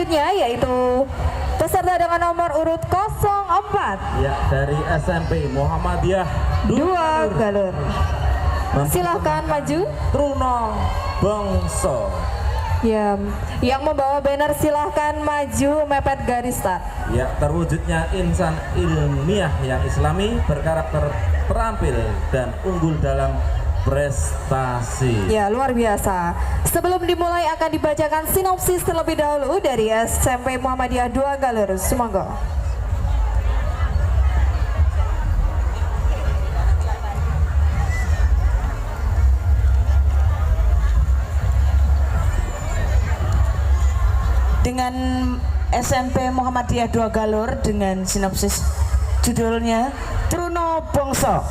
berikutnya yaitu peserta dengan nomor urut 04. Ya, dari SMP Muhammadiyah 2 Galur. Silahkan maju. Truno Bongso. Ya, yang membawa banner silahkan maju mepet garis start. Ya, terwujudnya insan ilmiah yang islami berkarakter terampil dan unggul dalam prestasi. Ya, luar biasa. Sebelum dimulai akan dibacakan sinopsis terlebih dahulu dari SMP Muhammadiyah 2 Galur. Sumangga. Dengan SMP Muhammadiyah 2 Galur dengan sinopsis judulnya Truno Bongso.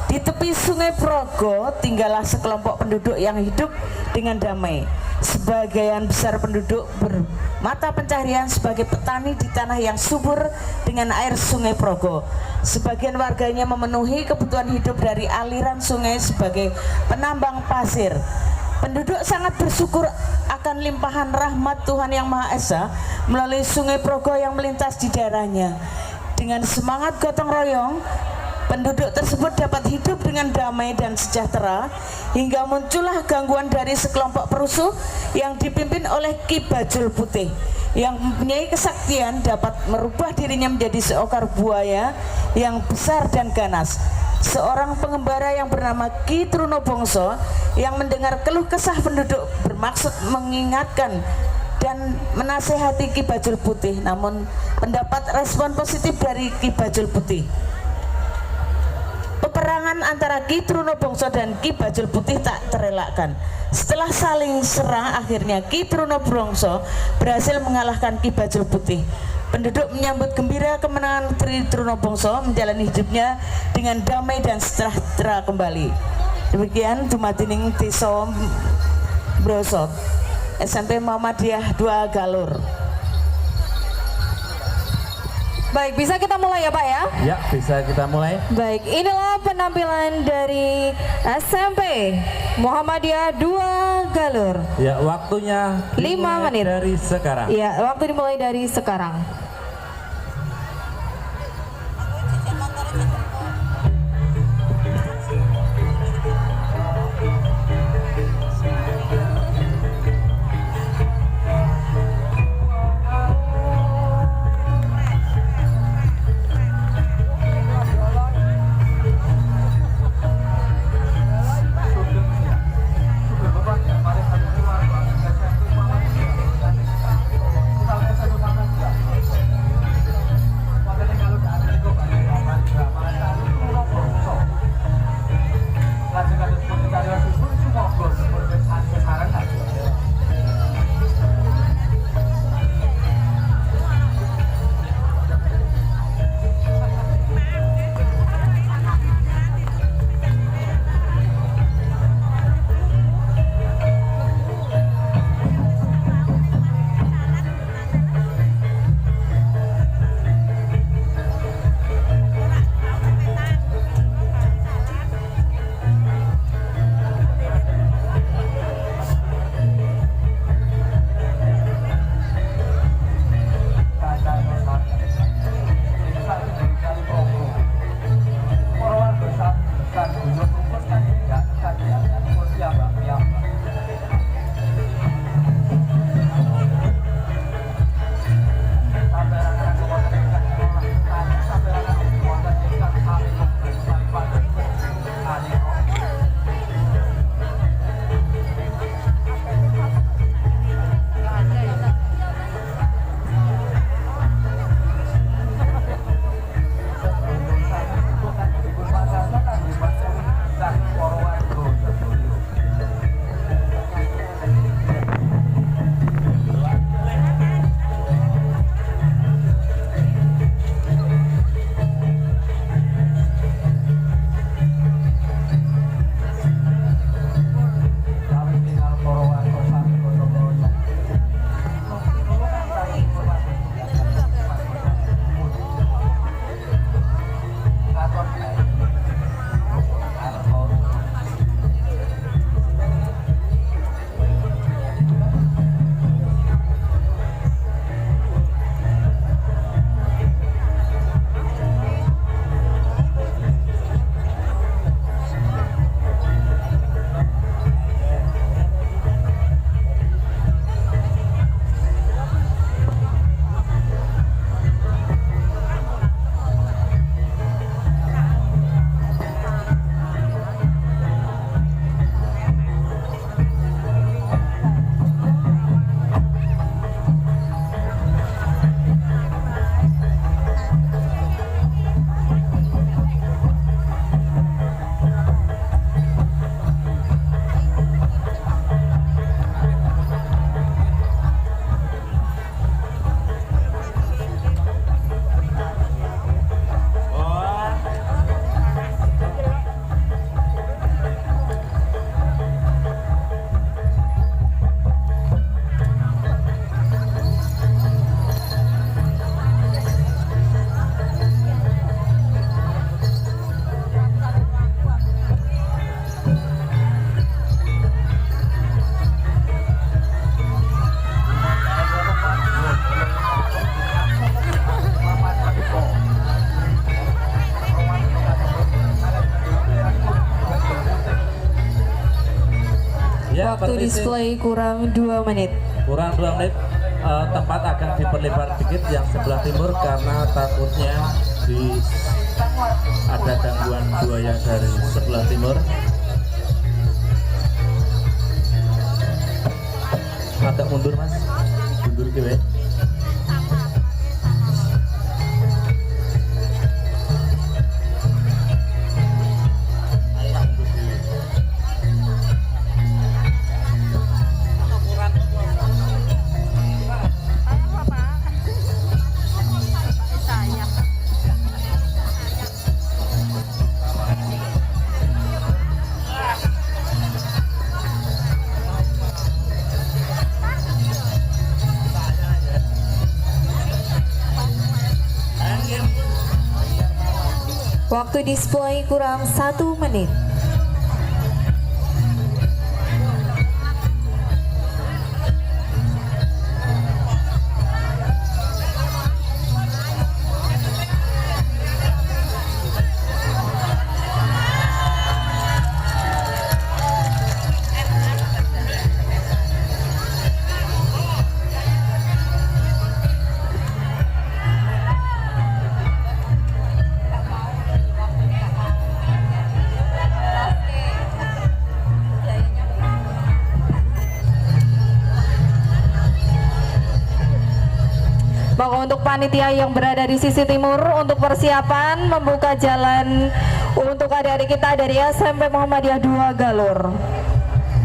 Di tepi Sungai Progo tinggallah sekelompok penduduk yang hidup dengan damai. Sebagian besar penduduk bermata pencaharian sebagai petani di tanah yang subur dengan air Sungai Progo. Sebagian warganya memenuhi kebutuhan hidup dari aliran sungai sebagai penambang pasir. Penduduk sangat bersyukur akan limpahan rahmat Tuhan Yang Maha Esa melalui Sungai Progo yang melintas di daerahnya. Dengan semangat gotong royong, penduduk tersebut dapat hidup dengan damai dan sejahtera hingga muncullah gangguan dari sekelompok perusuh yang dipimpin oleh Ki Bajul Putih yang mempunyai kesaktian dapat merubah dirinya menjadi seekor buaya yang besar dan ganas. Seorang pengembara yang bernama Ki Truno Bongso yang mendengar keluh kesah penduduk bermaksud mengingatkan dan menasehati Ki Bajul Putih, namun mendapat respon positif dari Ki Bajul Putih. Peperangan antara Ki Truno Bongso dan Ki Bajul Putih tak terelakkan. Setelah saling serang, akhirnya Ki Truno Bongso berhasil mengalahkan Ki Bajul Putih. Penduduk menyambut gembira kemenangan Ki Truno Bongso menjalani hidupnya dengan damai dan sejahtera kembali. Demikian dumadining Desa Brosot, SMP Muhammadiyah 2 Galur. Baik, bisa kita mulai ya Pak ya? Ya, bisa kita mulai. Baik, inilah penampilan dari SMP Muhammadiyah 2 Galur. Ya, waktunya 5 menit dari sekarang. Ya, waktu dimulai dari sekarang. Waktu seperti display kurang 2 menit. kurang 2 menit. Tempat akan diperlebar dikit yang sebelah timur karena takutnya ada gangguan buaya dari sebelah timur. Agak mundur mas, mundur ke. Waktu display kurang 1 menit. Maka untuk panitia yang berada di sisi timur untuk persiapan membuka jalan untuk adik-adik kita dari SMP Muhammadiyah 2 Galur.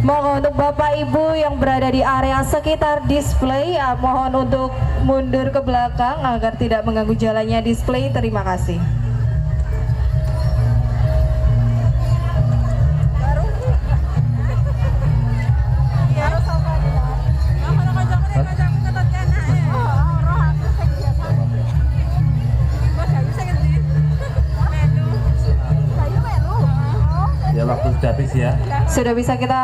Mohon untuk Bapak Ibu yang berada di area sekitar display, mohon untuk mundur ke belakang agar tidak mengganggu jalannya display. Terima kasih. Ya waktu sudah habis ya. Sudah bisa kita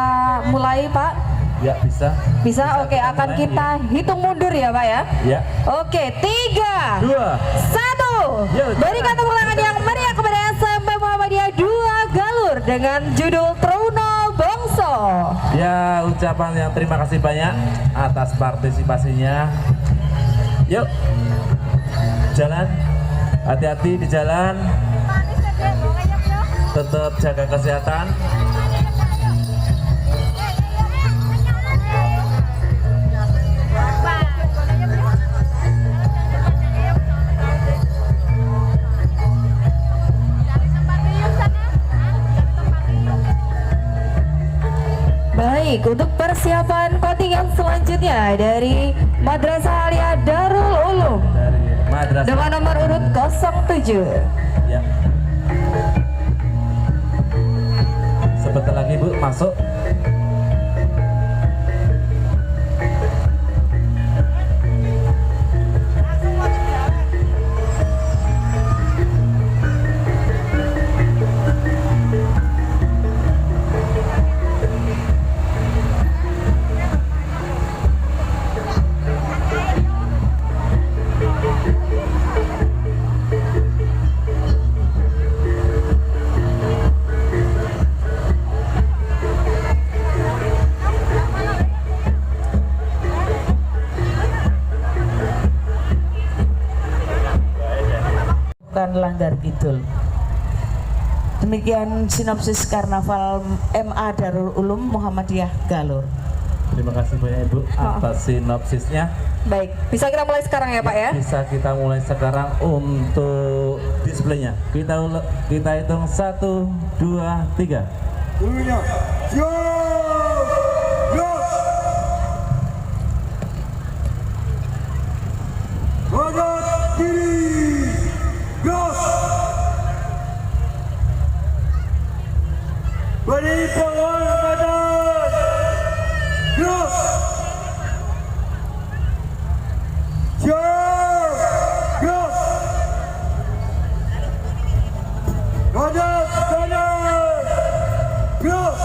mulai Pak? Ya bisa. Bisa, oke, kita akan mulai, kita hitung mundur ya Pak ya? Ya. Oke, 3, 2. 1. Yuk, Berikan tepuk tangan yang meriah kepada SMP Muhammadiyah 2 Galur dengan judul Truno Bongso. Ya, ucapan yang terima kasih banyak atas partisipasinya. Yuk, jalan, hati-hati di jalan, tetap jaga kesehatan. Baik, untuk persiapan kontingen selanjutnya dari Madrasah Aliyah Darul Ulum Dari madrasah. dengan nomor urut 07. Ya. Sebentar lagi Bu masuk. Langgar Kidul. Demikian sinopsis Karnaval MA Darul Ulum Muhammadiyah Galur. Terima kasih banyak Ibu atas sinopsisnya. Baik, bisa kita mulai sekarang ya Pak ya? Bisa kita mulai sekarang untuk displaynya. Kita hitung 1, 2, 3. Dulunya, kanan kiri, gas. Beri penghormatan, gas. Siap, gas. Kanan, kanan, gas.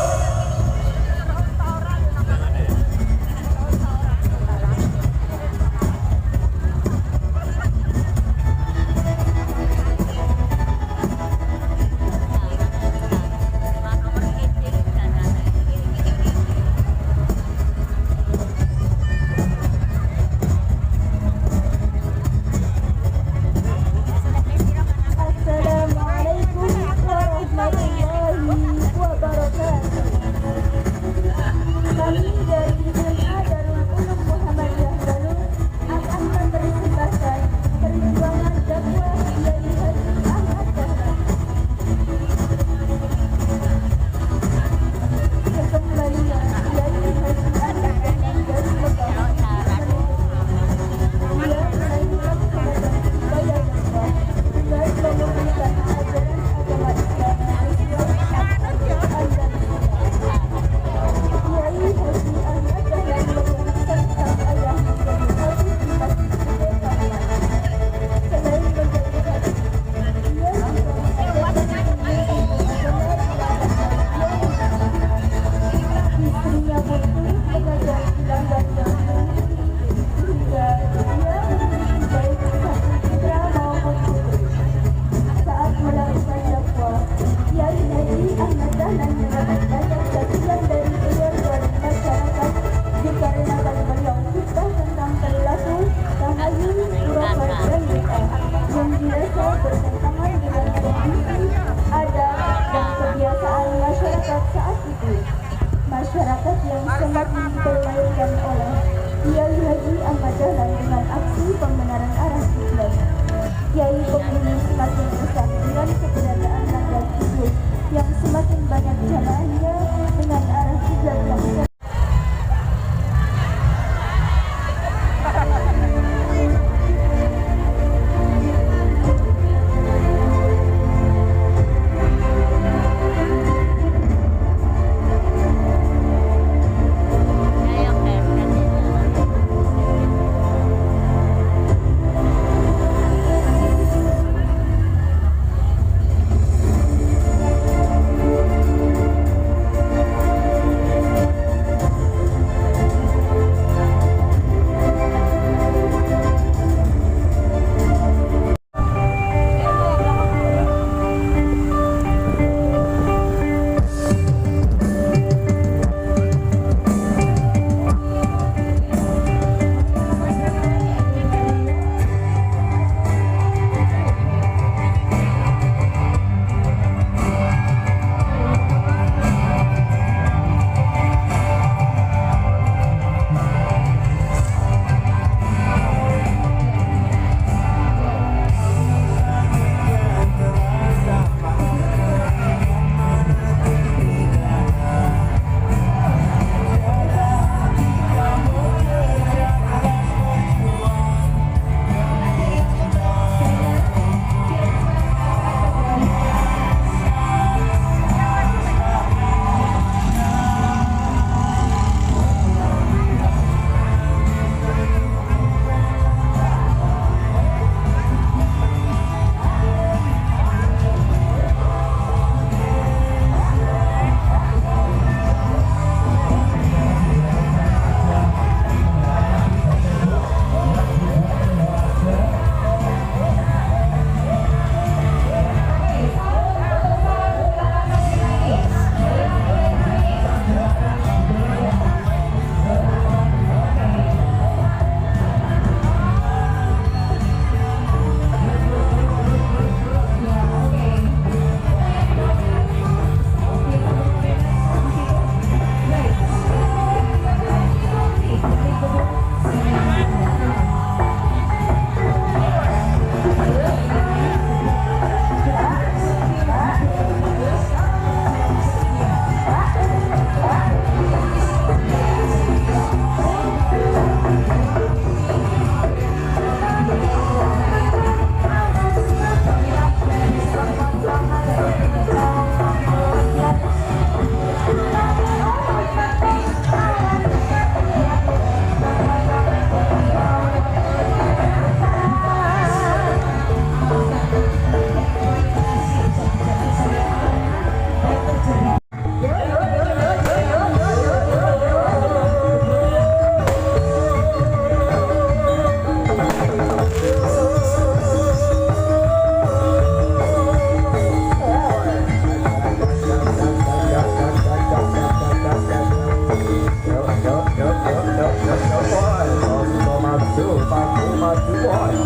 Woi,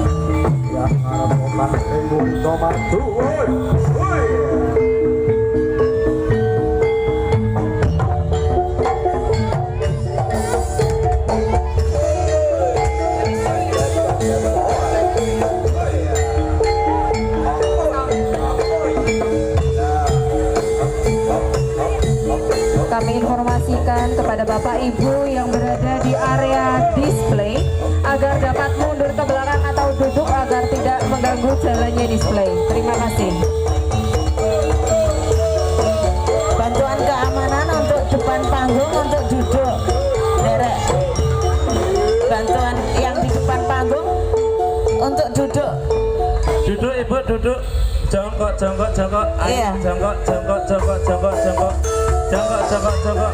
yang harapan ibu nomor 2. Woi. Kami informasikan kepada Bapak Ibu yang berada di area display agar dapat mundur ke belakang atau duduk agar tidak mengganggu jalannya display. Terima kasih. Bantuan keamanan untuk depan panggung untuk duduk. Derek. Bantuan yang di depan panggung untuk duduk. Duduk ibu, duduk. Jongkok, jongkok, jongkok. Ayo, Iya. jongkok, jongkok, jongkok, jongkok, jongkok. Jongkok, jongkok, jongkok.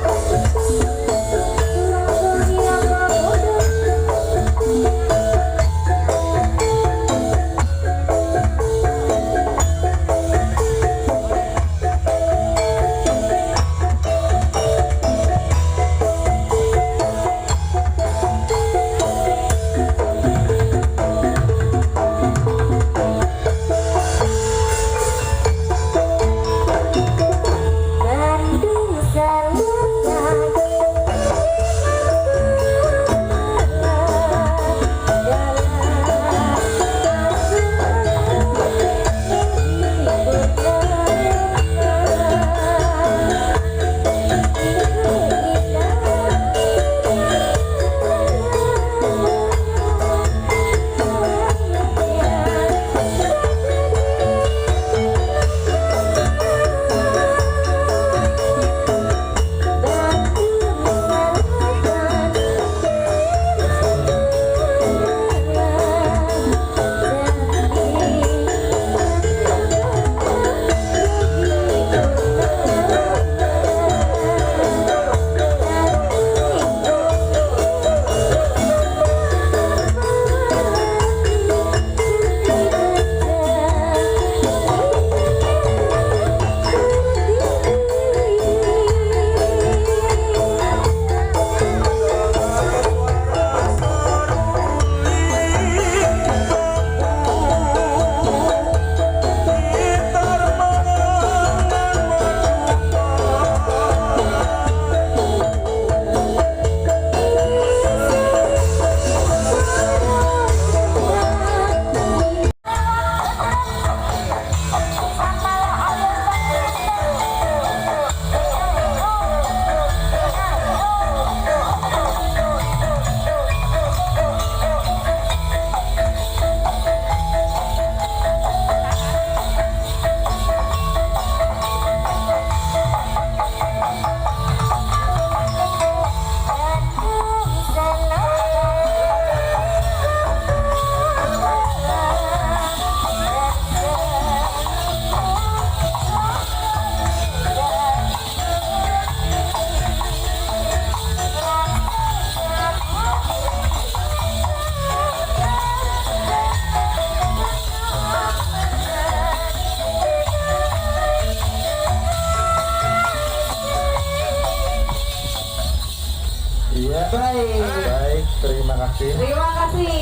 Baik, terima kasih. Terima kasih.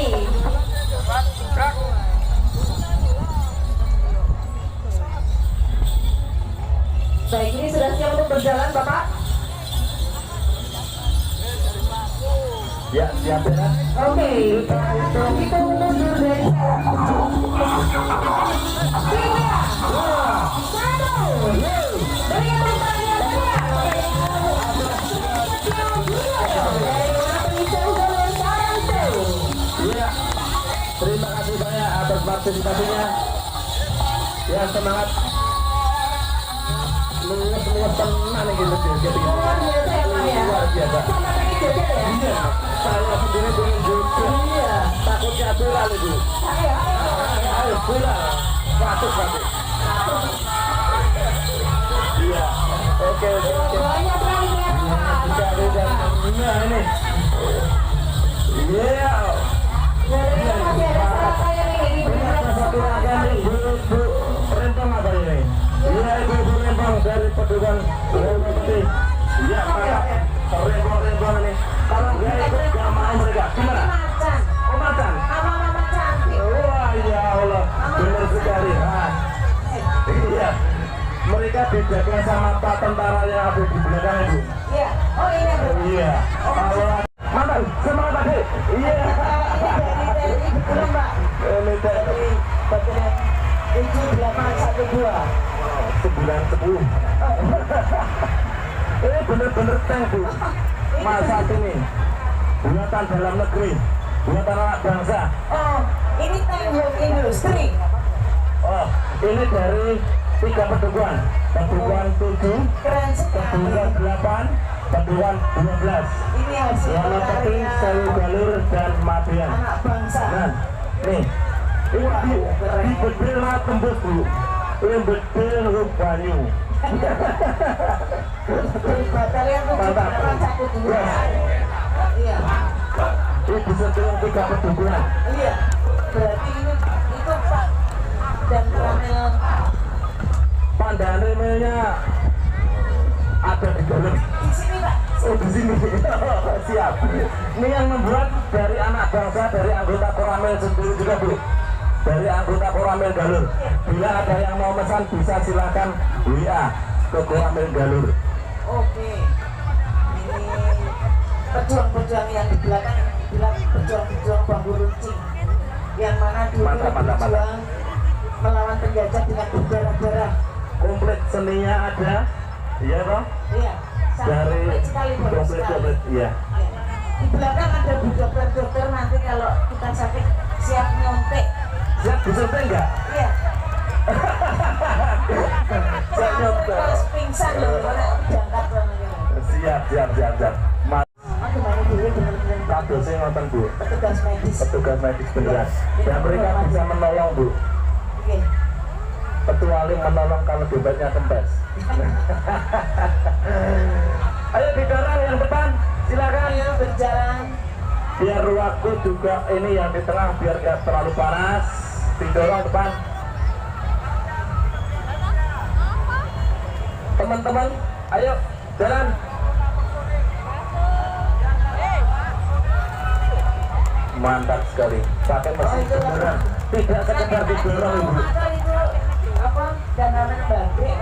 Baik, ini sudah siap untuk berjalan, Bapak? Ya, siap ya. Oke, kita mundur dari Iya. Terima kasih banyak atas partisipasinya. Ya, semangat. Luar tenang gitu. luar biasa ya, Pak ya. Luar biasa. Sama pengen joget ya? Iya, saya sendiri pengen joget. Iya, takutnya viral itu. Ayo viral. 100. Iya. Oke. Banyak sekali ya, Pak. Nah, ini. Iya. Masih ada serata yang ini diberikan Satu lagi nih, Bu Rempong apa ini? Iya, Ibu Rempong dari Pedukan Rempong. Iya, Pak. Rempong ini. Kalau nggak ikut, nggak mau mereka. Gimana? Oh, macan. mereka dijaga sama Pak tentara yang ada di belakang itu. Iya. Oh ini yang berapa? Iya. Kalau mantan, semangat tadi. Iya. Dari belum Mbak. Ini Dari bagian 7812. 910. Ini bener-bener tank Bu. Masa ini buatan dalam negeri, buatan anak bangsa. Oh, ini tank home industry. Oh, ini dari 3 pedukuhan. Pedukuhan 7, Keren sekali. pedukuhan 8, pedukuhan 12. Ini hasil Yang penting karya Sewu Galur dan Madian. anak bangsa. Nah, nih, ini di bedil lah tembus Bu. Ini bedil hub banyu. Batalion 7812. Iya. Ini disentuh 3 pedukuhan. Iya. Berarti ini itu Pak dan Ramil. Pandangan remelnya ada di dalam. Di sini Pak. Oh di sini. Siap. Ini yang membuat dari anak bangsa, dari anggota Koramil sendiri juga Bu. Dari anggota Koramil Galur. Bila ada yang mau pesan bisa silakan WA ke Koramil Galur. Oke. Ini pejuang-pejuang yang di belakang bilang pejuang-pejuang bambu runcing. Yang mana dulu Mantap, mantap, mantap. berjuang melawan penjajah dengan berdarah-darah. Komplit seninya ada, iya toh? Iya. Sangat Dari komplit sekali, bagus sekali. komplit, iya. Iya. Di belakang ada bu dokter-dokter nanti kalau kita sakit siap nyontek. Siap disuntik enggak? Iya. Siap nyontek. Kalau pingsan loh, kalau jangkat namanya. Siap. Aku mana dulu bener-bener Kadosnya nonton Bu, petugas medis. petugas medis beneran. Dan mereka bisa menolong Bu, Oke. kecuali menolong kalau dompetnya kempes. Ayo didorong yang depan, silakan. Ayo berjalan. Biar waktu juga ini yang di tengah biar gak terlalu panas. Didorong depan. Teman-teman, ayo jalan. Mantap sekali. Pakai mesin beneran. Tidak sekedar didorong Ibu. Maka itu apa? Dananan batik.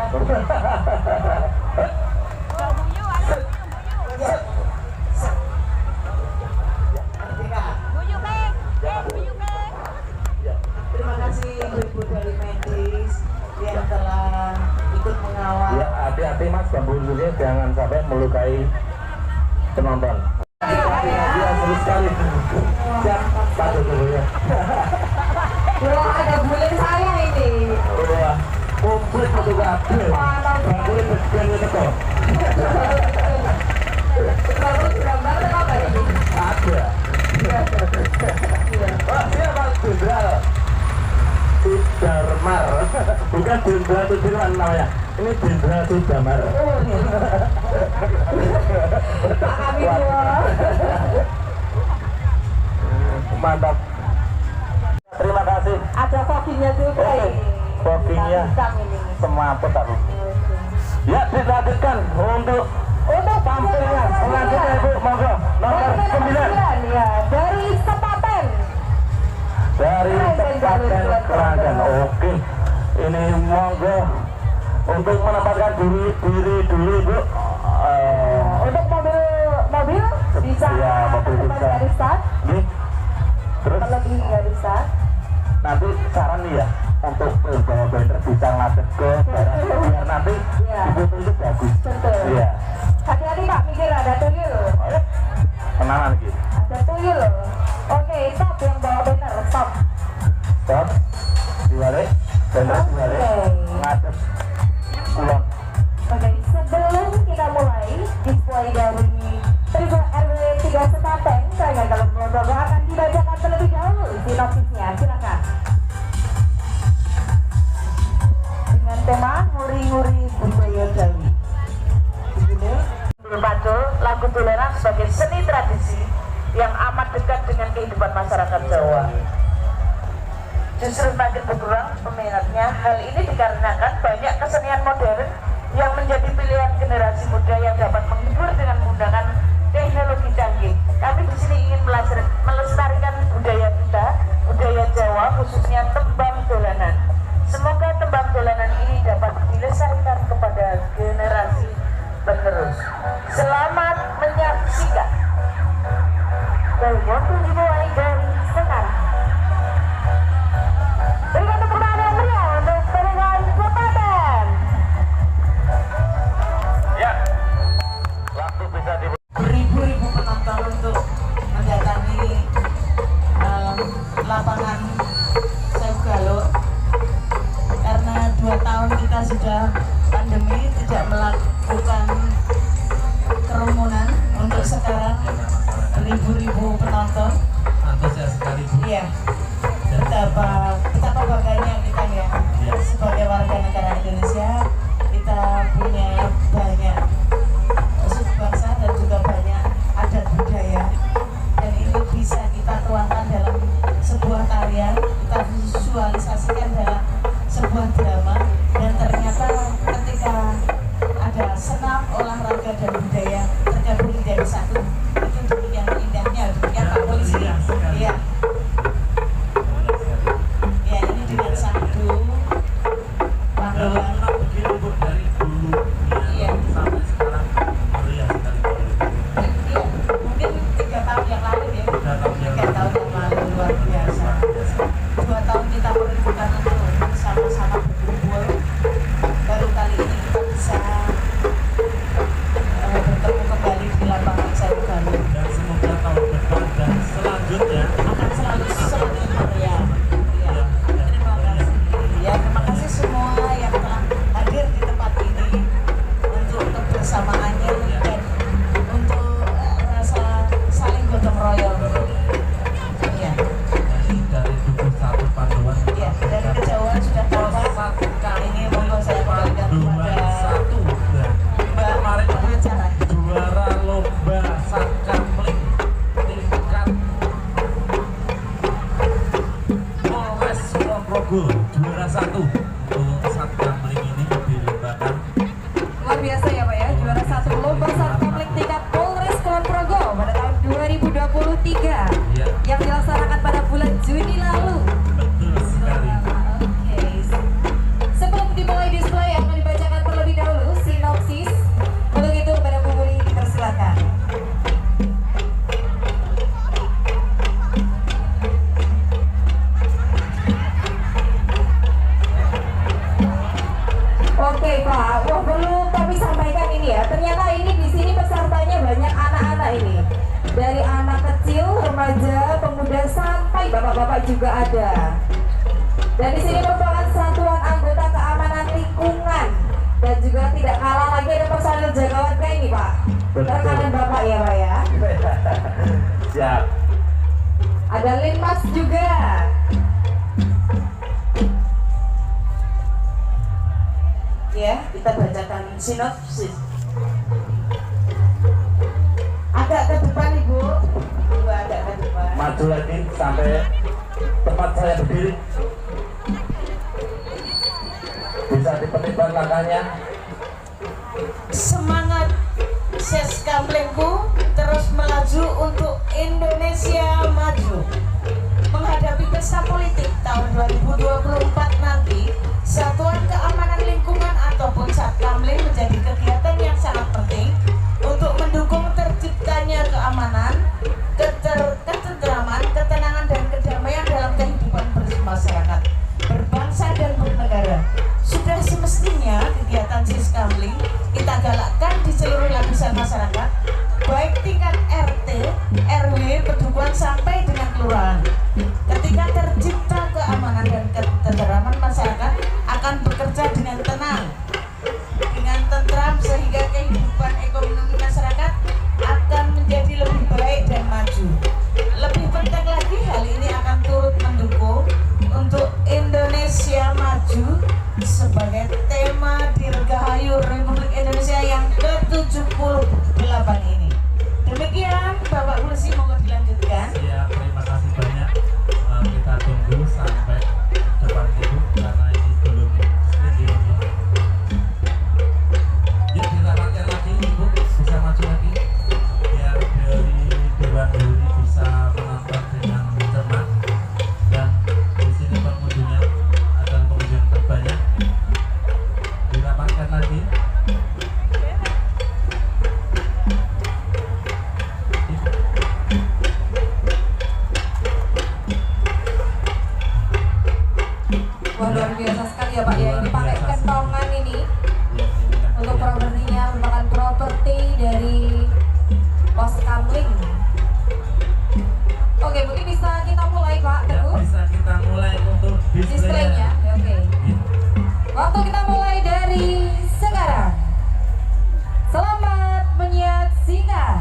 Terima kasih ibu-ibu dari medis yang telah ikut mengawal. Ya hati-hati Mas, bambu dulunya jangan sampai melukai penonton. Iya seru sekali. Siap, patuh dulu ya. Wah, ada bulan saya ini. Wah, komplit itu kabel. Bambu berjalan itu kok. Bagus, gambar apa ini? Ada. Wah, siapa Jenderal Sudarmar? Bukan Jenderal Sudirman namanya. Ini Jenderal Sudamar. Pak kami dua. Mantap. Terima kasih. Ada foggingnya juga Oke, ini. foggingnya. Hitam ini. Semaput aku. Ya, dilanjutkan untuk tampilnya selanjutnya Ibu, monggo nomor 9 ya, dari Sepaten. dari Sepaten Keranggan. Oke, ini monggo untuk menempatkan diri dulu Ibu. Untuk mobil bisa Ya, mobil bisa. dari start, Nih, terus terlebih dari start. nanti saran nih ya untuk bawa banner bisa ngadep ke barang biar nanti Iya. di foto itu bagus. Betul. Iya. Hati-hati Pak, mikir ada tuyul. Ayo, tenangan gitu. Ada tuyul. Oke, stop yang bawa banner, stop. Stop, diwalik, banner diwalik, ngadep kulon. Oke, sebelum kita mulai display dari Tribun RW 3 Sepaten, Keranggan Galur Kulon akan dibacakan terlebih dahulu sinopsisnya. Silakan. Dengan tema nguri-nguri budaya Jawi. Berpacul lagu toleran sebagai seni tradisi yang amat dekat dengan kehidupan masyarakat Jawa. Justru makin berkurang peminatnya. Hal ini dikarenakan banyak kesenian modern yang menjadi pilihan generasi muda yang dapat menghibur dengan menggunakan teknologi canggih. Kami di sini ingin melestarikan budaya kita, budaya Jawa, khususnya tembang dolanan. Semoga tembang dolanan ini dapat dilestarikan kepada generasi penerus. Selamat menyaksikan. Waktu dimulai dari sekarang. Berikan tepuk tangan yang meriah untuk pendengar Selatan. Ya, waktu bisa di Beribu-ribu penonton untuk mendatangi lapangan Sewu Galur, karena 2 tahun kita sudah pandemi tidak melakukan kerumunan. Untuk sekarang ribu-ribu penonton. Antusias sekali Bu. Iya, betapa bangganya kita ya, sebagai warga negara Indonesia. Kita punya banyak suku bangsa dan juga banyak adat budaya, dan ini bisa kita tuangkan dalam sebuah tarian, kita visualisasikan dalam sebuah drama, dan ternyata ketika ada senam, olahraga dan budaya tergabung menjadi satu, itu demikian indahnya, demikian Pak Polisi. Iya. Ya, ini dengan satu panggilan. Begini Bu, dari dulu Iya. sampai sekarang meriah sekali. Iya, mungkin 3 tahun yang lalu ya. 3 tahun yang 3 tahun yang lalu luar biasa. 2 tahun kita merindukan untuk sama-sama berkumpul. Baru kali ini kita bisa bertemu kembali di lapangan Sewu Galur. Dan semoga tahun depan dan selanjutnya Akan selalu semakin meriah. Iya. Terima kasih. Ya, terima kasih semua yang telah hadir di tempat ini untuk kebersamaannya dan untuk rasa saling gotong royong. Iya. dari Dukuh 1 Panduan. Ya, dari kejauhan sudah tampak. Ini monggo saya kembalikan kepada 1. Mbak Kemarin pengacara. juara lomba Sakamling tingkat Polres Kulonprogo, juara 1 untuk Sakamling ini dilombakan. Luar biasa ya Pak ya, juara 1 lomba Satkamling tingkat Polres Kulonprogo pada tahun 2023 Ya, yang dilaksanakan pada bulan Juni lalu. betul sekali. Oke. Sebelum dimulai display akan dibacakan terlebih dahulu sinopsis. Untuk itu kepada Bu Muli dipersilakan. Oke Pak, wah perlu kami sampaikan ini ya. Ternyata ini di sini pesertanya banyak anak-anak ini. Dari anak kecil, remaja, pemuda sampai bapak-bapak juga ada. Dan di sini merupakan satuan anggota keamanan lingkungan, dan juga tidak kalah lagi ada personil jaga warga ini Pak. Rekanan Bapak ya Pak ya. siap. Ada Linmas juga. Ya, kita bacakan sinopsis. Agak ke depan Ibu. Ibu agak ke depan. Maju lagi sampai tempat saya berdiri. Bisa dipertimbang langkahnya. Semangat Seskamlingku terus melaju untuk Indonesia maju. Menghadapi pesta politik tahun 2024 nanti, Satuan Keamanan Lingkungan ataupun Satkamling menjadi kegiatan yang sangat penting untuk mendukung terciptanya keamanan, ketentraman, ketenangan dan kedamaian dalam kehidupan bermasyarakat, berbangsa dan bernegara. Sudah semestinya kegiatan Siskamling kita galakkan di seluruh lapisan masyarakat, baik tingkat RT, RW, pedukuhan sampai dengan kelurahan. Ketika tercipta keamanan dan ketentraman, masyarakat akan bekerja dengan tenang, dengan tentram, sehingga kehidupan ekonomi masyarakat akan menjadi lebih baik dan maju. Lebih penting lagi, hal ini akan turut mendukung untuk Indonesia maju sebagai tema Dirgahayu Republik Indonesia yang ke-78 ini. Demikian Bapak Polisi, mohon dilanjutkan. Siap. ya Pak ya, ini pakai kentongan ini. Untuk propertinya merupakan properti dari Pos Kamling. Oke, mungkin bisa kita mulai Pak Ya, Teguh. bisa kita mulai untuk Displaynya. displaynya. Ya, oke. Waktu kita mulai dari sekarang. Selamat menyaksikan.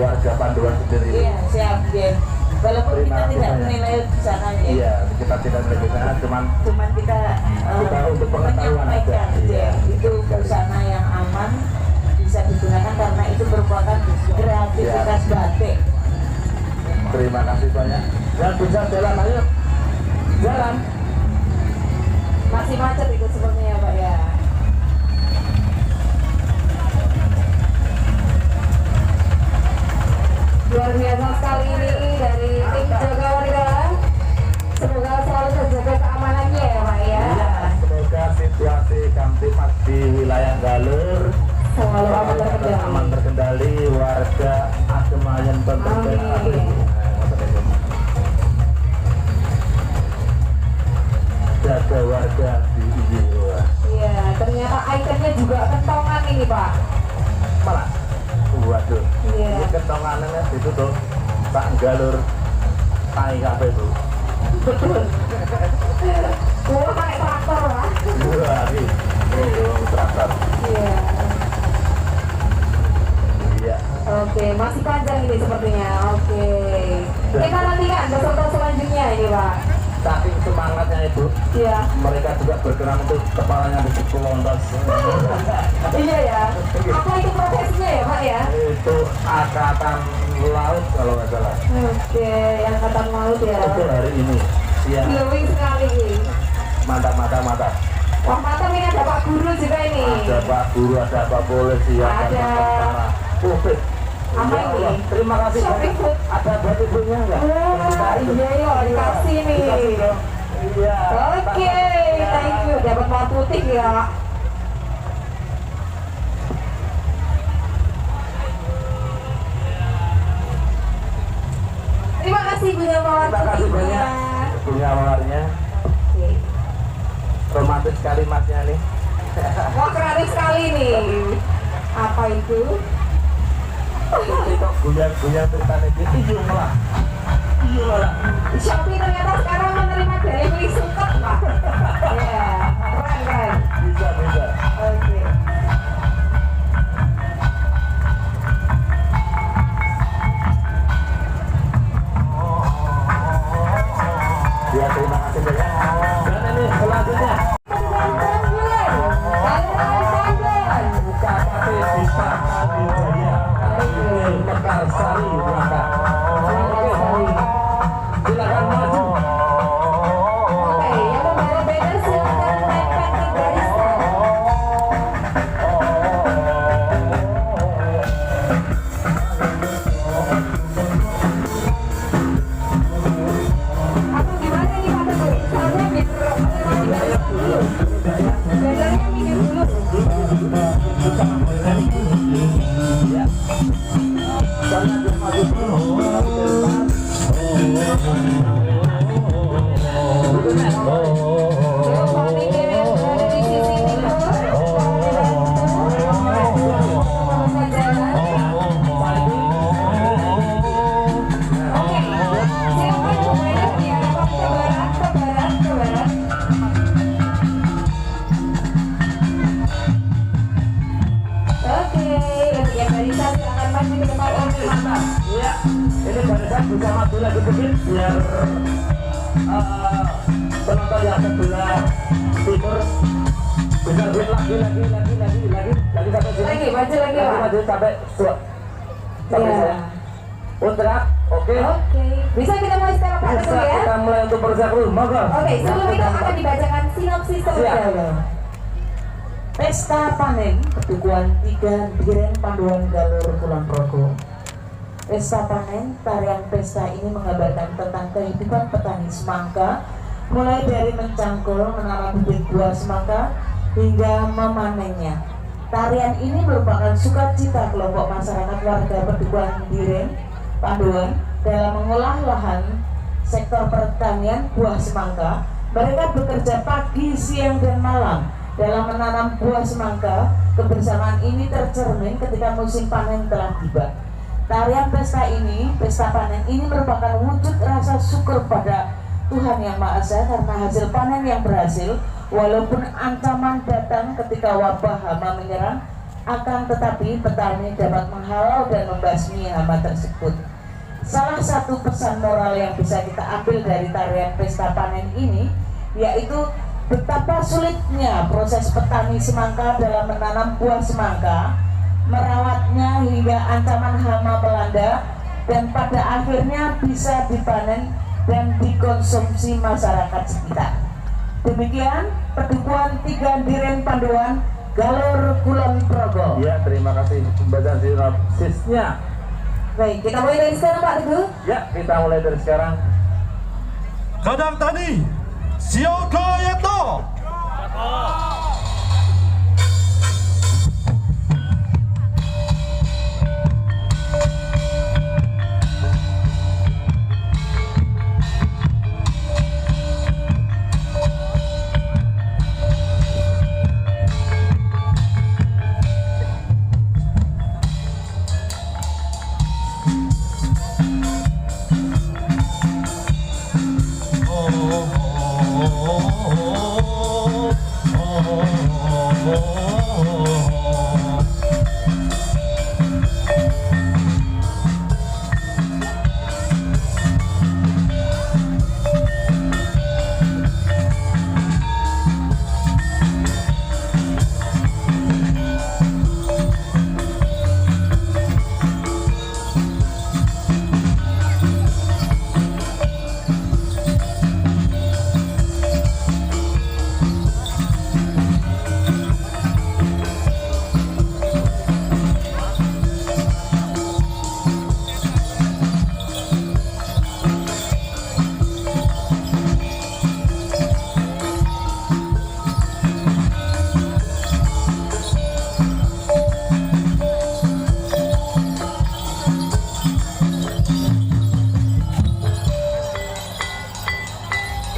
warga Panduan sendiri. Iya, siap ya. Walaupun Terima kita tidak kasih menilai di sana ya. Iya, kita tidak menilai di sana, cuman Kita kita untuk pengetahuan aja. menyampaikan Iya. itu busana yang aman bisa digunakan karena itu merupakan kreativitas Iya. batik. Terima kasih banyak. Dan bisa jalan, ayo jalan. Masih macet itu sepertinya Pak ya. Luar biasa sekali ini dari tim jaga warga. Semoga selalu terjaga keamanannya ya Pak ya. Iya, semoga situasi Kamtimas di wilayah Galur Selalu aman terkendali. aman terkendali, warga Ademayan Amin. jaga warga di Iwa. Iya, ternyata ikonnya juga kentongan ini Pak. Malah, waduh, Iya. ini kentongannya itu tuh tak Galur, tai kafe tuh. Betul. Wah, pakai traktor Pak. Wah, ini traktor. Iya. Iya. Oke, masih panjang ini sepertinya. Oke. Kita nantikan peserta selanjutnya ini Pak. Saking semangatnya itu, Iya. mereka juga berkenan untuk kepalanya dipukul lontas. Iya ya. Apa itu profesinya ya Pak ya? Itu angkatan laut kalau nggak salah. Oke, angkatan laut ya. Itu hari ini. Iya. Glowing sekali. Mantap, mantap, mantap. Wah mantap, ini ada Pak Guru juga ini. Ada Pak Guru, ada Pak Polisi, Ada. Covid. Apa Ya ini? Allah, terima kasih. Shopping food. Ada buat ibunya nggak? Wah, iya ya, dikasih nih. Dikasih dong. Iya. Oke, thank you. Dapat mawar putih ya. Terima kasih punya mawar Terima kasih putihnya. banyak. Punya mawarnya. Oke. Romantis sekali masnya nih. Wah kreatif sekali nih. Apa itu? Itu guyang-guyang ceritanya dia. Iya malah. Iya malah. Shopee ternyata sekarang menerima dari beli suket Pak. Iya, keren. Bisa, bisa. Oke. Ya, terima kasih banyak. Dan ini selanjutnya. Buka Pati Bisa Kadijaya Mekarsari Belanda. Oke, silakan maju. Oke, yang membawa banner silakan naikkan ke barisan. Atau gimana nih Pak Teguh? Soalnya bannernya minggir dulu. Soalnya dia maju dulu. Yuk, Pak Mikir yang berada di sisi timur. Oke, silakan mulai ya, Pak, ke barat, ke barat, ke barat. Oke, yang barisan silakan maju ke depan. Mantap. Iya. Ini barisan bisa maju lagi sedikit biar penonton yang sebelah timur bisa win lagi sampai sini. Lagi, maju lagi, Pak. Maju sampai sampai Iya. saya. Untrak, oke. Oke, bisa kita mulai sekarang Pak Bisa Teguh ya? kita mulai untuk persiapan dulu, monggo. Oke, sebelum itu akan dibacakan sinopsis terlebih Siap. dahulu. Pesta panen Petuguhan 3 Diren Panduan Galur Kulon Progo. Pesta panen, tarian pesta ini menggambarkan tentang kehidupan petani semangka, mulai dari mencangkul, menanam bibit buah semangka, hingga memanennya. Tarian ini merupakan sukacita kelompok masyarakat warga Petuguhan Diren Panduan dalam mengolah lahan sektor pertanian buah semangka. Mereka bekerja pagi, siang, dan malam dalam menanam buah semangka. Kebersamaan ini tercermin ketika musim panen telah tiba. Tarian pesta ini, pesta panen ini merupakan wujud rasa syukur pada Tuhan Yang Maha Esa karena hasil panen yang berhasil, walaupun ancaman datang ketika wabah hama menyerang, Akan tetapi petani dapat menghalau dan membasmi hama tersebut. Salah satu pesan moral yang bisa kita ambil dari tarian pesta panen ini yaitu betapa sulitnya proses petani semangka dalam menanam buah semangka, merawatnya hingga ancaman hama melanda dan pada akhirnya bisa dipanen dan dikonsumsi masyarakat sekitar. Demikian Pedukuhan 3 Diren Pandoan Galur Kulon Progo. Ya, terima kasih pembacaan sinopsisnya. Baik, kita mulai dari sekarang Pak Teguh. Ya, kita mulai dari sekarang. Kadang Tani Sioko Yeto.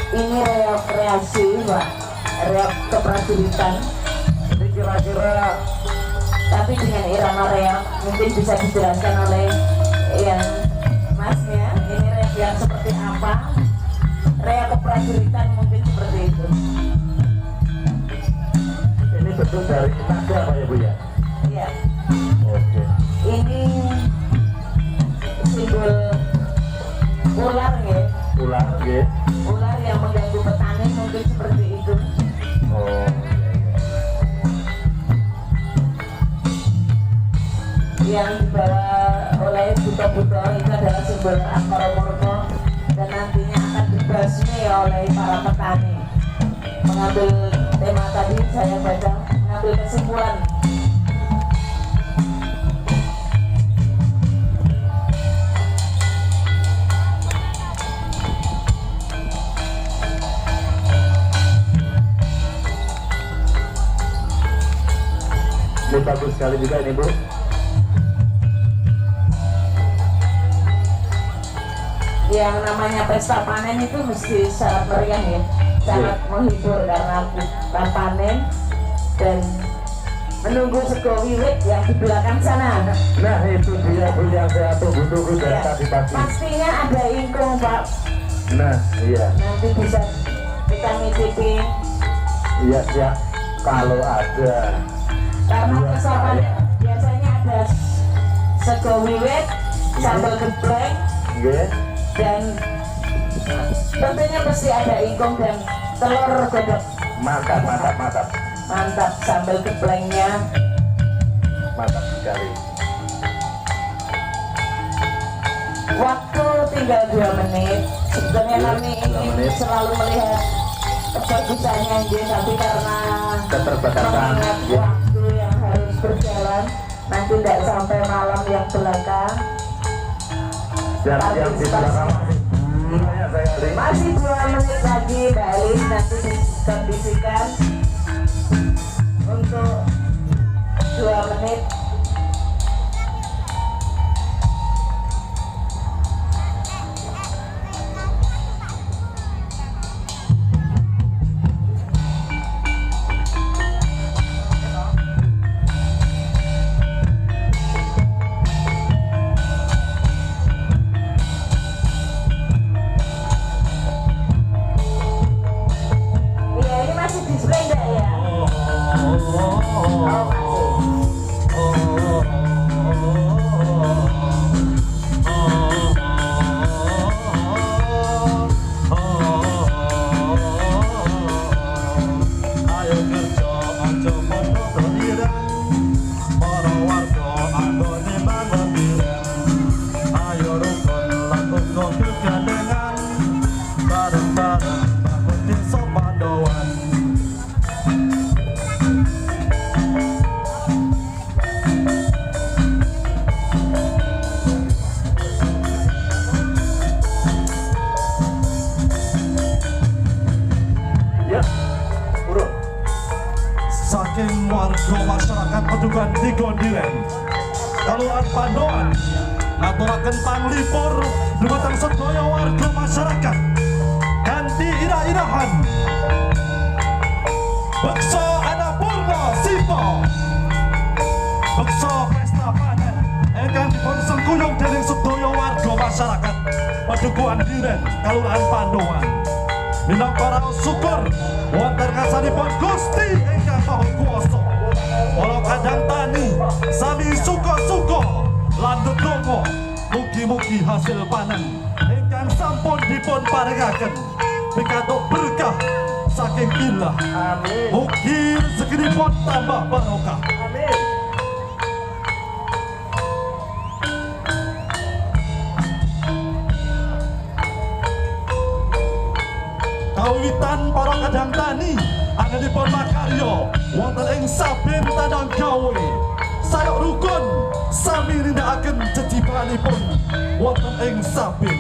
Ini reok kreasi Pak, reok keprajuritan. Jadi kira-kira Tapi dengan irama reok mungkin bisa dijelaskan oleh yang masnya. Ini reok yang seperti apa? Reok keprajuritan mungkin seperti itu. ini bentuk dari naga Pak ya Bu ya? Iya. Oke. Ini simbol ular ya. Ular, ya. Ular yang mengganggu petani mungkin seperti itu. Oh, Yang dibawa oleh buto-buto itu adalah simbol Akmaromurko dan nantinya akan dibasmi oleh para petani. Mengambil tema tadi saya baca, mengambil kesimpulan. Ini bagus sekali juga ini Bu. Yang namanya pesta panen itu mesti sangat meriah ya, sangat menghibur karena kita panen dan menunggu sego wiwit yang di belakang sana. Nah itu dia Bu yang saya tunggu-tunggu dari Ya, tadi pagi. pastinya ada ingkung Pak, Nah iya, nanti bisa kita ngicipin iya siap kalau ada. karena Iya, pesta panen biasanya ada sego wiwit, sambal gepleng, Nggih. dan tentunya pasti ada ingkung dan telur godok. Mantap, mantap, mantap, Mantap sambal geplengnya. mantap sekali. Waktu tinggal 2 menit. Sebetulnya Iya, kami 2 ingin menit. selalu melihat kebagusannya dia, tapi karena Keterbatasan, mengingat ya. waktu yang harus berjalan, nanti tidak sampai malam yang belakang. Dan yang di belakang banyak saya lihat. Masih 2 menit lagi Mbak Elis, nanti dikondisikan untuk 2 menit. Iya, ini masih display enggak ya? Oh, masih. Pedukuhan Tigon Diren Kelurahan Pandoan ngaturaken panglipur dumateng sedaya warga masyarakat kanthi irah-irahan beksa Annapurna Sipa beksa pesta panen ingkang dipunsengkuyung dening sedaya warga masyarakat Pedukuhan Diren Kelurahan Pandoan minangka raos syukur wonten ngarsanipun Gusti ingkang Maha Kuwasa para kadang tani sami suka-suka lan ndedonga mugi-mugi hasil panen ingkang sampun dipun paringaken pikantuk berkah saking Allah. Amin. Mugi rezekinipun tambah barokah. Amin. Kawitan para kadang tani anggenipun makarya wonten ing saben tandang gawe sayok rukun sami nindakaken jejibanipun wonten ing saben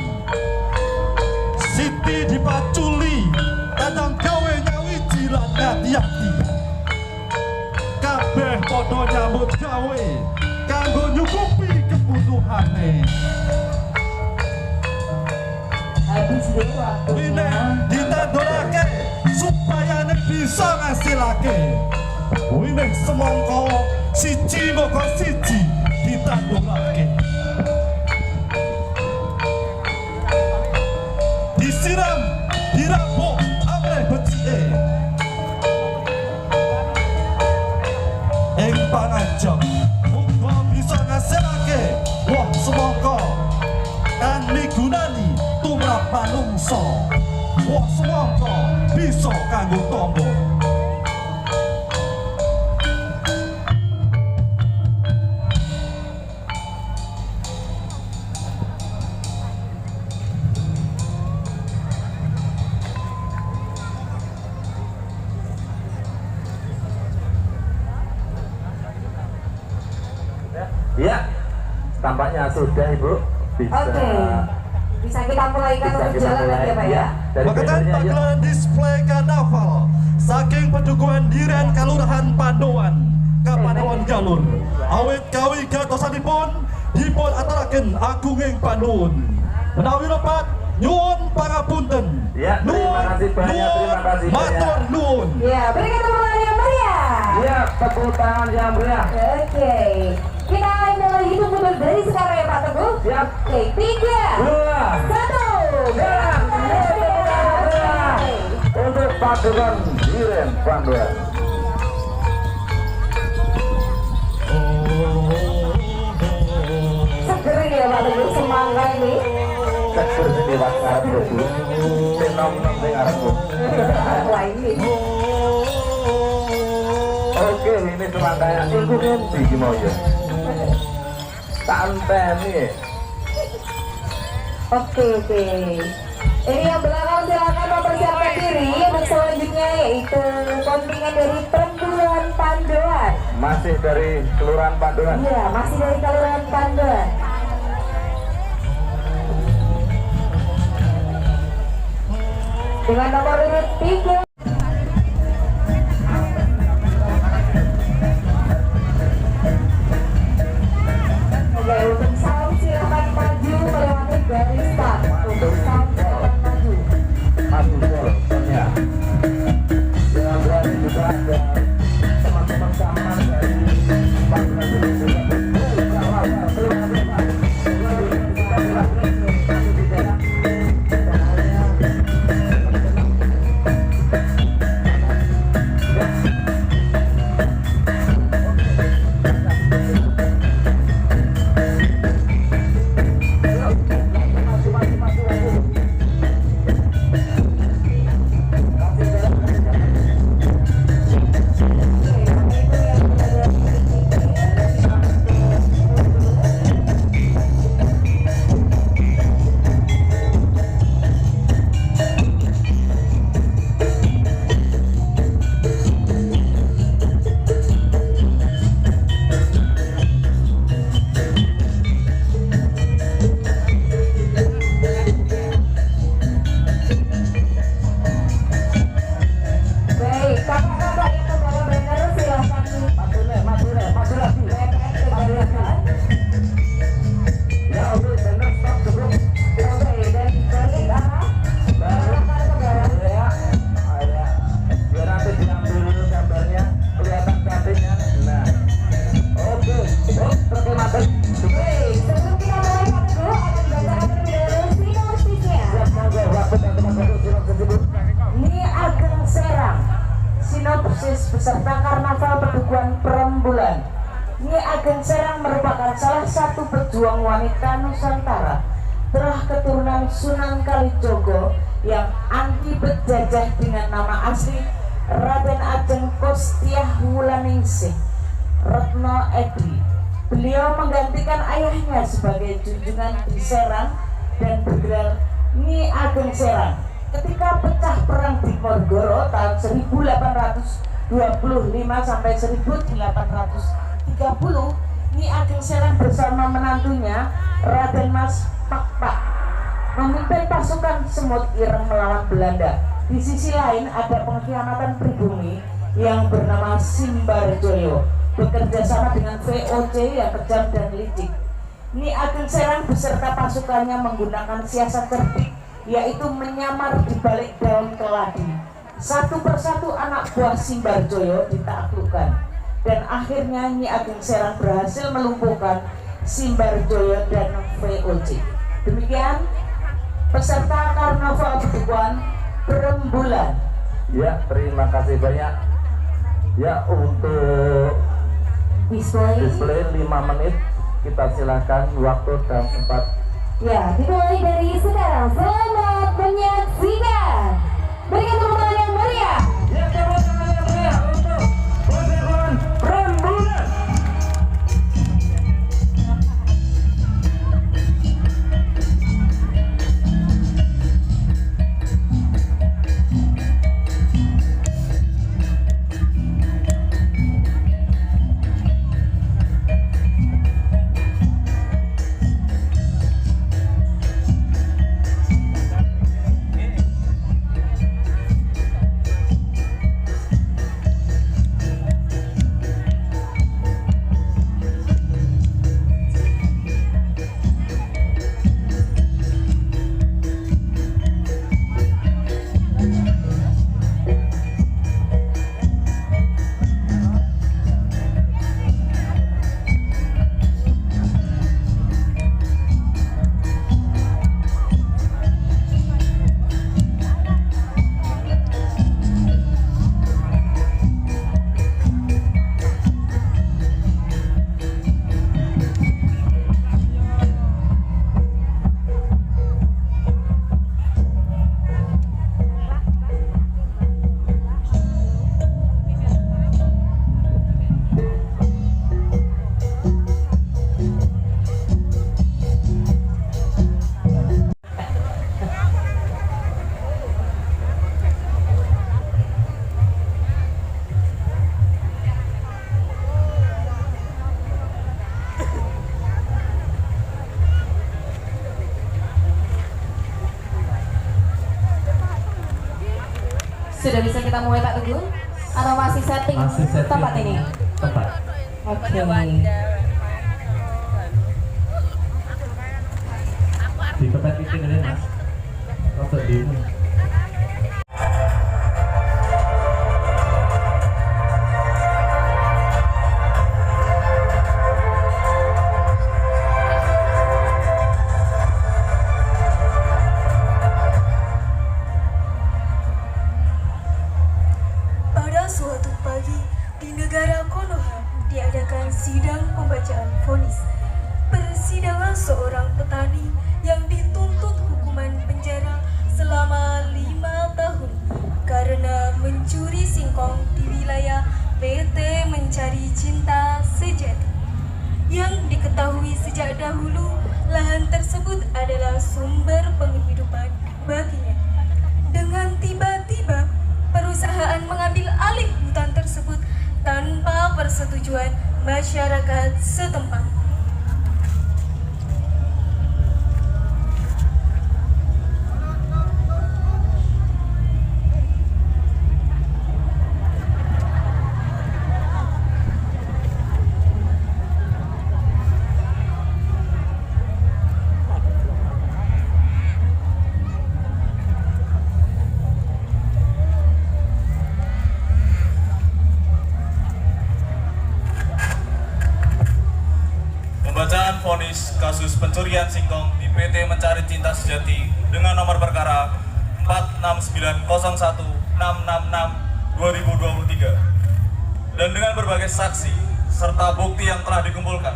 Siti dipaculi tandang gawe nyawiji lan ngati-ati kabeh padha nyambut gawe kanggo nyukupi kebutuhane. Habis deh waktunya. Ini ditandurake supaya nek bisa ngasilake. Ini semongko siji moko siji ditandurake. Disiram, dirabuk, amreh becike. Ing pangajeng muga bisa ngasilake woh semongko kang migunani tumrap manungsa. Wah semangka bisa kanggo tombo. Ya, tampaknya sudah Ibu. Bisa. Oke. Bisa kita mulaikan Bisa untuk kita jalan mulai, ya Pak ya. Dari Makanan bannernya, ya. pagelaran display karnaval saking Pedukuhan Diren Kelurahan Pandoan Kapandoan Galur awit kawi gatosanipun dipun aturaken agunging panuwun menawi lepat nyuwun pangapunten. Ya, terima kasih banyak, terima kasih matur banyak. nuwun. Ya, berikan tepuk tangan yang meriah. Ya, tepuk tangan yang meriah. Oke. Kita mulai hitung mundur dari sekarang ya Pak Teguh. Siap. Oke, 3, 2, 1. untuk Pedukuhan Diren Pandoan. Seger ya Pak Teguh, semangka ini. Sektor sing lewat arep Bu. Fenom-fenom sing arep Bu. Wah ini. Oke, ini semangkanya iku ngendi iki mau ya? Tak anteni. Oke. Ini yang belakang silakan mempersiapkan diri untuk selanjutnya yaitu kontingen dari Kelurahan Pandoan. Masih dari Kelurahan Pandoan. Iya, masih dari Kelurahan Pandoan. Dengan nomor urut 3. Oke, untuk sound silakan maju melewati garis start. Untuk sound silakan maju. Maju soalnya. Yang berani juga ada teman-teman keamanan dari Pandoan juga. salah satu pejuang wanita Nusantara, terah keturunan Sunan Kalijogo yang anti penjajah dengan nama asli Raden Ajeng Kostiah Wulaningsih Retno Edi. Beliau menggantikan ayahnya sebagai junjungan di Serang dan bergelar Nyi Ageng Serang. Ketika pecah perang di Ponorogo tahun 1825 sampai 1830, Nyi Ageng Serang bersama menantunya Raden Mas Pakpak memimpin pasukan Semut Ireng melawan Belanda. Di sisi lain ada pengkhianatan pribumi yang bernama Simbarjoyo, bekerja sama dengan VOC yang kejam dan licik. Nyi Ageng Serang beserta pasukannya menggunakan siasat cerdik, yaitu menyamar di balik daun keladi. Satu persatu anak buah Simbarjoyo ditaklukkan, dan akhirnya Nyi Ageng Serang berhasil melumpuhkan Simbarjoyo dan VOC. Demikian peserta Karnaval Betuan Berembulan. Ya, terima kasih banyak. Ya, untuk display 5 menit, kita silakan waktu dan tempat. Ya, dimulai dari sekarang. Selamat menyaksikan. Berikan tepuk tangan yang meriah. Ya, tepuk tangan yang meriah untuk Betuan Berembulan. Sudah bisa kita mulai Pak Teguh? Atau masih setting tempat ini? Tempat. Oke. Di tempat meeting ini mas. Untuk di ini. Pada suatu pagi di negara Konoha diadakan sidang pembacaan vonis. Persidangan seorang petani yang dituntut hukuman penjara selama 5 tahun karena mencuri singkong di wilayah PT Mencari Cinta Sejati. Yang diketahui sejak dahulu, lahan tersebut adalah sumber penghidupan baginya. Dengan tiba-tiba, perusahaan mengambil alih hutan tersebut tanpa persetujuan masyarakat setempat. Pembacaan vonis kasus pencurian singkong di PT Mencari Cinta Sejati dengan nomor perkara 469016666/2023 dan dengan berbagai saksi serta bukti yang telah dikumpulkan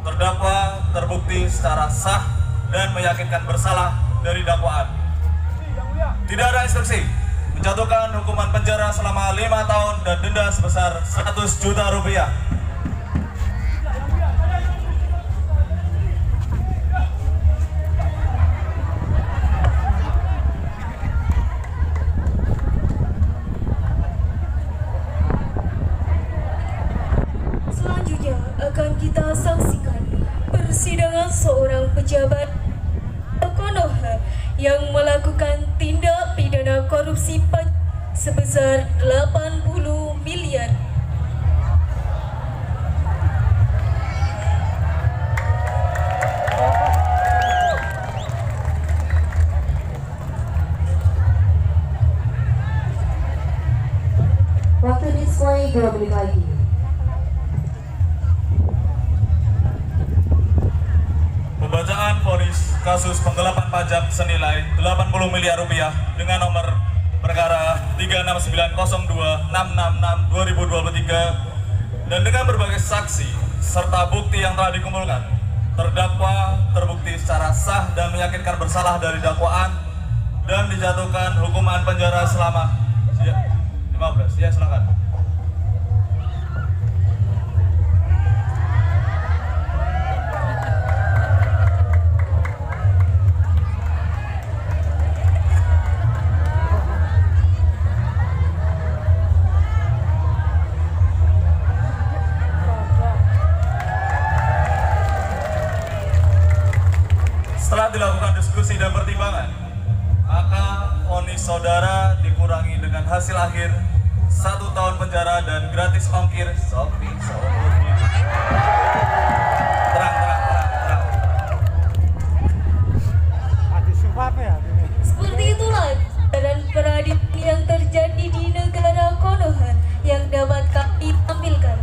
terdakwa terbukti secara sah dan meyakinkan bersalah dari dakwaan. Tidak ada instruksi menjatuhkan hukuman penjara selama 5 tahun dan denda sebesar 100 juta rupiah. Selanjutnya akan kita saksikan persidangan seorang pejabat Konoha yang melakukan tindak pidana korupsi pajak sebesar 80 miliar. Waktu display 2 menit lagi. Pembacaan vonis kasus penggelapan pajak senilai 80 miliar rupiah dengan nomor perkara 36902-666-2023 dan dengan berbagai saksi serta bukti yang telah dikumpulkan, terdakwa terbukti secara sah dan meyakinkan bersalah dari dakwaan dan dijatuhkan hukuman penjara selama 15. Ya, silakan. Setelah dilakukan diskusi dan pertimbangan, maka vonis saudara dikurangi dengan hasil akhir 1 tahun penjara dan gratis ongkir shopping seumur hidup. Terang. Seperti itulah dan peradilan yang terjadi di negara Konoha yang dapat kami tampilkan.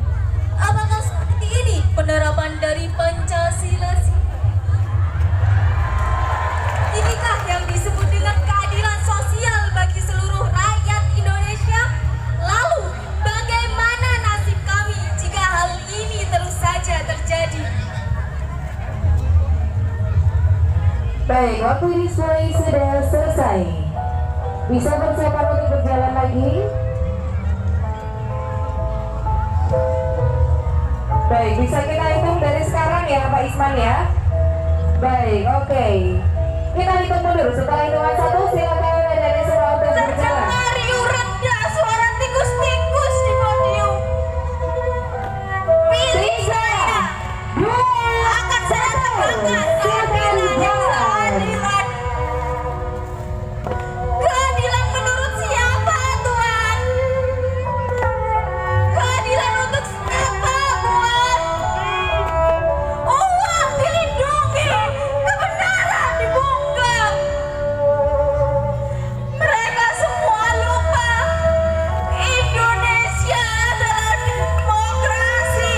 Apakah seperti ini penerapan dari Pancasila? Inikah yang disebut dengan keadilan sosial bagi seluruh rakyat Indonesia? Lalu, bagaimana nasib kami jika hal ini terus saja terjadi? Baik, waktu display sudah selesai. Bisa persiapan untuk berjalan lagi. Baik, bisa kita hitung dari sekarang ya Pak Isman ya. Baik, oke. Kita hitung mundur. Setelah hitungan 1, silakan dari semua untuk berjalan. Terdengar rendah suara tikus-tikus di podium. Pilih saya. 2, Akan saya tegakkan keadilan yang seadil-adil. Keadilan menurut siapa, Tuhan? Keadilan untuk siapa, Tuhan? Uang dilindungi, kebenaran dibungkam. Mereka semua lupa Indonesia adalah demokrasi.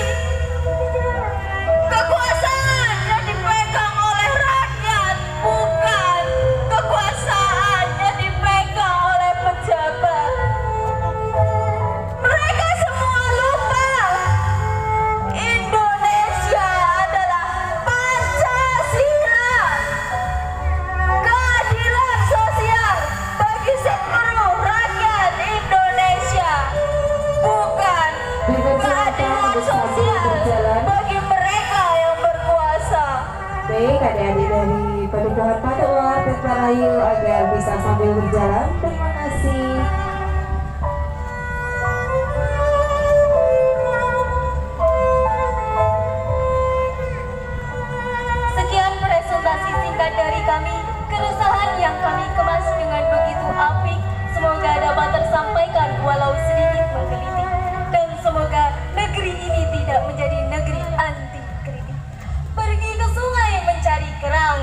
Kekuasaan yang dipegang oleh rakyat, bukan kekuasaan yang dipegang oleh pejabat. Mereka semua lupa Indonesia adalah Pancasila. Keadilan sosial bagi seluruh rakyat Indonesia, bukan keadilan sosial bagi mereka yang berkuasa. Baik, adik-adik dari Padukuhan Padua Tetrarayu agar bisa sambil berjalan. Terima kasih. Sekian presentasi singkat dari kami. Keresahan yang kami kemas dengan begitu apik semoga dapat tersampaikan walau sedikit menggelitik. Dan semoga negeri ini tidak menjadi negeri anti kritik. Pergi ke sungai mencari kerang,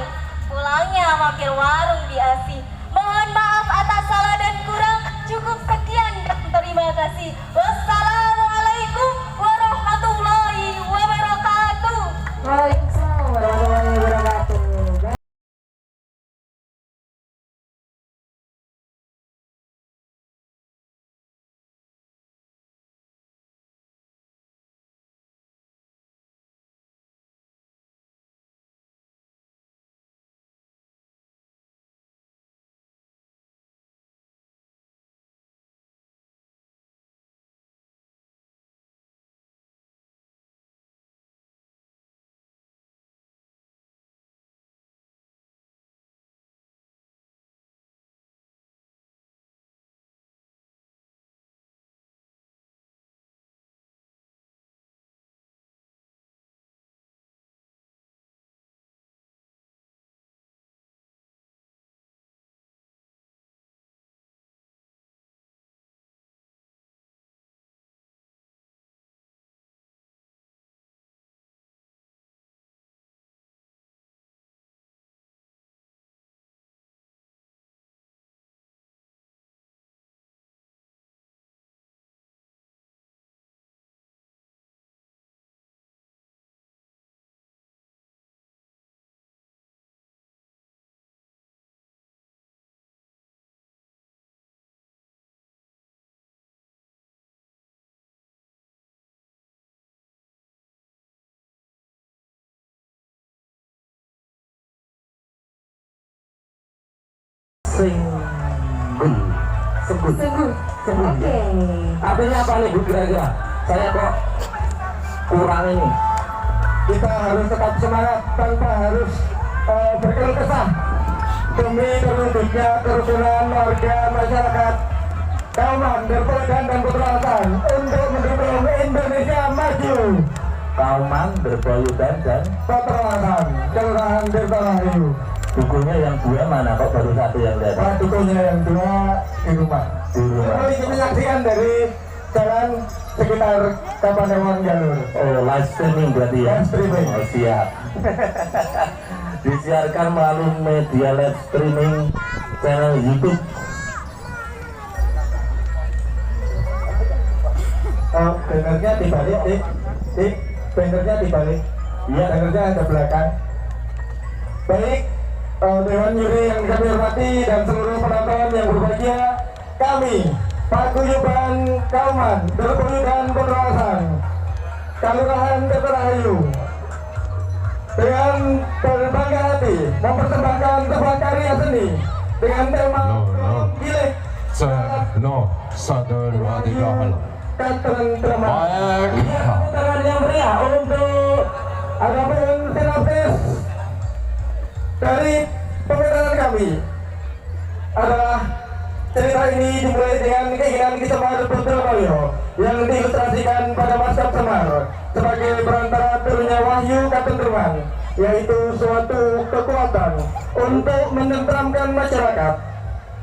pulangnya mampir warung di Asi. Mohon maaf atas salah dan kurang. Cukup sekian dan terima kasih. Wassalamualaikum warahmatullahi wabarakatuh. Waalaikumsalam warahmatullahi wabarakatuh. Senggul. Sungguh. Oke. Artinya apa nih Bu kira-kira? Saya kok kurang ini. Kita harus tetap semangat tanpa harus berkeluh kesah demi terwujudnya kerukunan warga masyarakat Kauman, Berpelegan dan Peternakan untuk mendukung Indonesia maju. Kauman, Berpelegan dan Peternakan, Kelurahan Tirtarahayu. Dukunya yang dua mana kok baru satu yang ada? Pak, dukunya yang dua di rumah. Di rumah. Ini menyaksikan dari jalan sekitar Kapanewon Galur. Oh, live streaming berarti ya? Live streaming. Oh, siap. Disiarkan melalui media live streaming channel YouTube. Oh, bannernya dibalik, Dik. Bannernya dibalik. Iya, bannernya ada belakang. Baik, Dewan Juri yang kami hormati dan seluruh penonton yang berbahagia, kami Paguyuban Kauman, Berpelegan Peternakan, Kelurahan Tirtarahayu, dengan berbangga hati mempersembahkan sebuah karya seni dengan tema Gilik ketentraman. Tangan yang meriah untuk adapun sinopsis dari pemerintahan kami adalah cerita ini dimulai dengan keinginan Ki Semar Putraloyo yang diilustrasikan pada Maskap Semar sebagai perantara turunnya wahyu ketentraman, yaitu suatu kekuatan untuk menenteramkan masyarakat,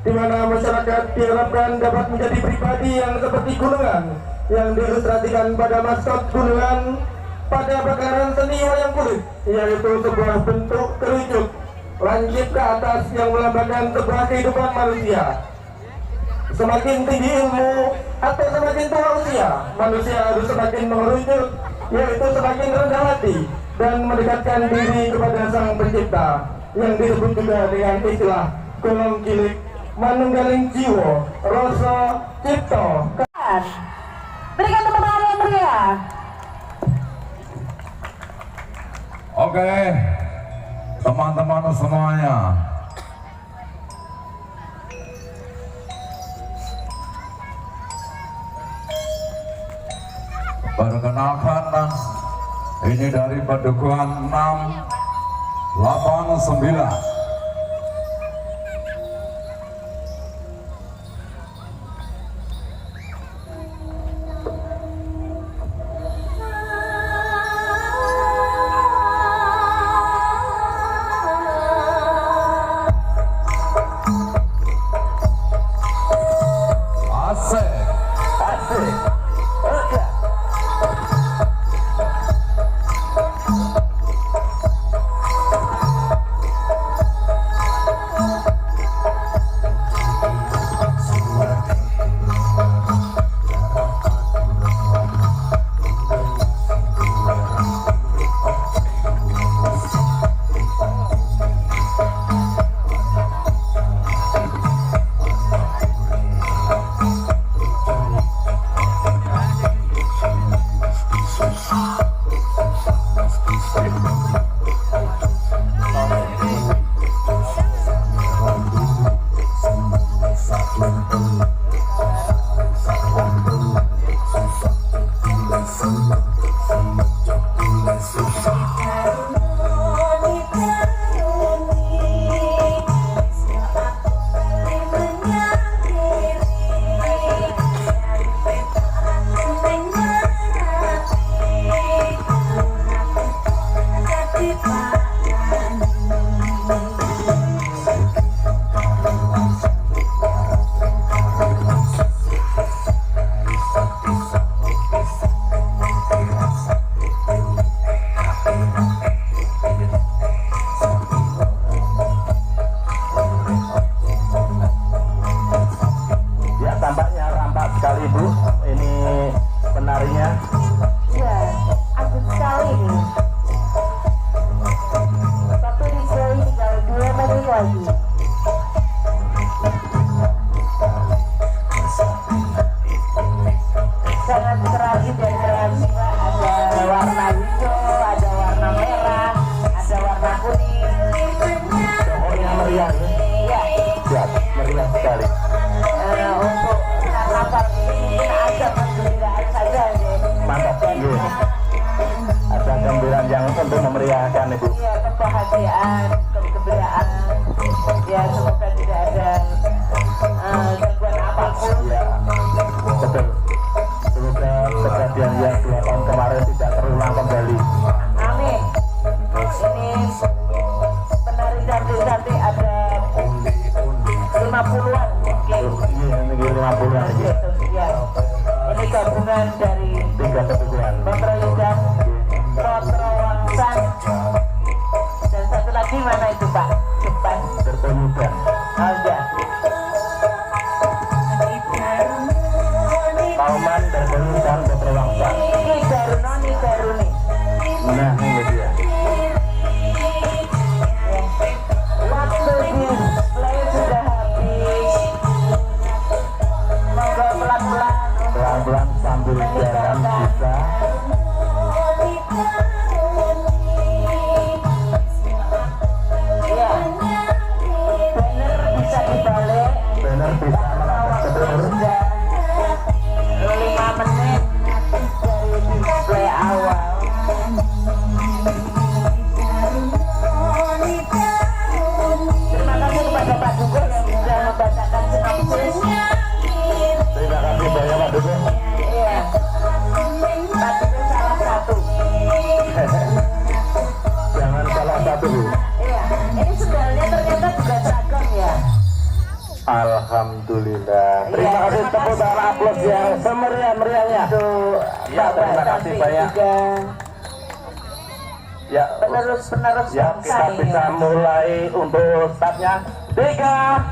di mana masyarakat diharapkan dapat menjadi pribadi yang seperti gunungan yang diilustrasikan pada maskot gunungan pada bakaran seni wayang kulit, yaitu sebuah bentuk kerucut lancip ke atas yang melambangkan sebuah kehidupan manusia. Semakin tinggi ilmu atau semakin tua usia, manusia harus semakin mengerucut, yaitu semakin rendah hati dan mendekatkan diri kepada Sang Pencipta, yang disebut juga dengan istilah golong cilik manunggaling jiwa rasa cipta. Berikan tepuk tangan yang meriah. Oke, teman-teman semuanya, perkenalkan, ini dari Padukuhan 689. Sangat terangit dan terang, ada warna hijau, ada warna merah, ada warna kuning. Pokoknya meriah ya. Iya. Siap. ya, semoga tidak ada gangguan apapun. Ya, betul. Semoga kejadian yang 2 tahun kemarin tidak terulang kembali. Amin. Ini penari cantik-cantik ada 50-an mungkin. Ini 50-an ini. Ya. Ini gabungan dari 3 petugas. Potro Yudan, Potro Wangsan, dan satu lagi mana itu Pak? Depan. Berpemuda. Ada. Kauman berpemuda Putra Wangsa. Ini Daruni. Nah, ini dia. Waktu display sudah habis. Monggo pelan-pelan. Pelan-pelan sambil jalan bisa. Ya. Banner bisa dibalik. Benar bisa betul. Sudah 5 menit dari display awal. Terima kasih kepada Pak Dugo yang sudah membacakan sinopsis. Terima kasih banyak Pak Dugo. Iya. Pak Dugo salah satu. Jangan salah satu. Iya. Ini sendalnya ternyata juga seragam ya. Alhamdulillah. Terima Iya, kasih terima tepuk tangan kasih. aplaus yang semeriah-meriahnya. Tuh. Ya, terima kasih banyak. Juga Ya, penerus ya bangsa kita ini. bisa mulai untuk startnya. 3,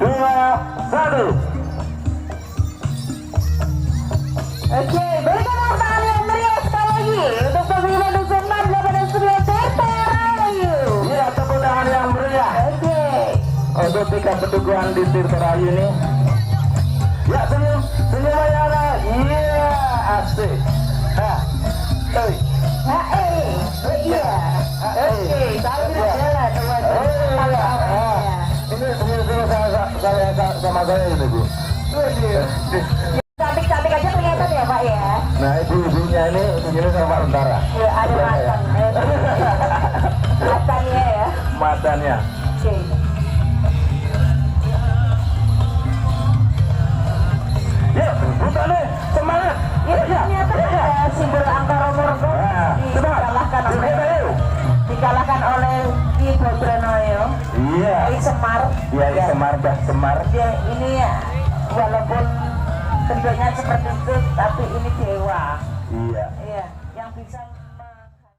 2, 1. Oke, berikan tepuk tangan yang meriah sekali lagi untuk peserta dusun Manja pada studio Tirtarayu. Ya, tepuk tangan yang meriah Oke. untuk 3 petugas di Tirtarayu ini. Ya, senyum Ayana. Iya, asik. Nah, oi. Iya. Oke, sambil jalan Ini senyum sama saya ini, Bu. Cantik-cantik aja kelihatan ya Pak ya. Nah, ibu-ibunya ini senyum sama tentara. Ya, ada matang. Matangnya ya. Matanya. Oke. Ya, bukan nih, semangat. Ya, ternyata ada simbol Angkara Morgo dikalahkan oleh Ki Bobrenoyo. Iya. Ki Semar. Iya, Semar dah Semar. Dia ini walaupun bentuknya seperti itu, tapi ini dewa. Iya. Iya, yang bisa